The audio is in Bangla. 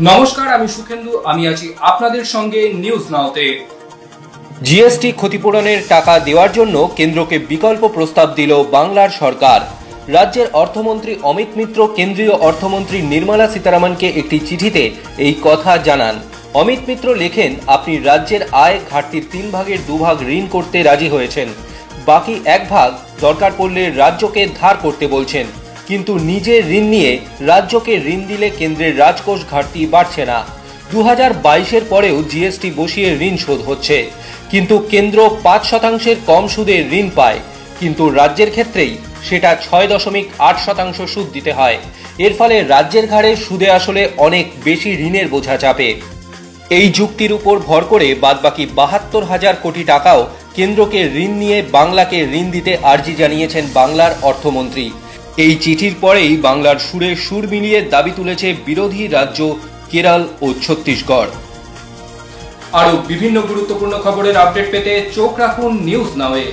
নমস্কার, আমি সুখেন্দু। আমি আছি আপনাদের সঙ্গে নিউজ নাওতে। জিএসটি ক্ষতিপূরণের টাকা দেওয়ার জন্য কেন্দ্রকে বিকল্প প্রস্তাব দিল বাংলার সরকার। রাজ্যের অর্থমন্ত্রী অমিত মিত্র কেন্দ্রীয় অর্থমন্ত্রী নির্মলা সীতারামনকে একটি চিঠিতে এই কথা জানান। অমিত মিত্র লেখেন, আপনি রাজ্যের আয় ঘাটতির 3 ভাগের 2 ভাগ ঋণ করতে রাজি হয়েছেন, বাকি 1 ভাগ দরকার পড়লে রাজ্যকে ধার করতে বলছেন। কিন্তু নিজের ঋণ নিয়ে রাজ্যকে ঋণ দিলে কেন্দ্রের রাজকোষ ঘাটতি বাড়ছে না। 2022-এর পরেও জিএসটি বসিয়ে ঋণ শোধ হচ্ছে, কিন্তু কেন্দ্র 5% কম সুদে ঋণ পায়, কিন্তু রাজ্যের ক্ষেত্রেই সেটা 6.8% সুদ দিতে হয়। এর ফলে রাজ্যের ঘাড়ে সুদে আসলে অনেক বেশি ঋণের বোঝা চাপে। এই যুক্তির উপর ভর করে বাদবাকি 72,000 কোটি টাকাও কেন্দ্রকে ঋণ নিয়ে বাংলাকে ঋণ দিতে আর্জি জানিয়েছেন বাংলার অর্থমন্ত্রী। এই চিঠির পরেই বাংলার সুরে সুর মিলিয়ে দাবি তুলেছে বিরোধী রাজ্য কেরল ও ছত্তিশগড়। আরো বিভিন্ন গুরুত্বপূর্ণ খবরের আপডেট পেতে চোখ রাখুন নিউজ নাওয়ে।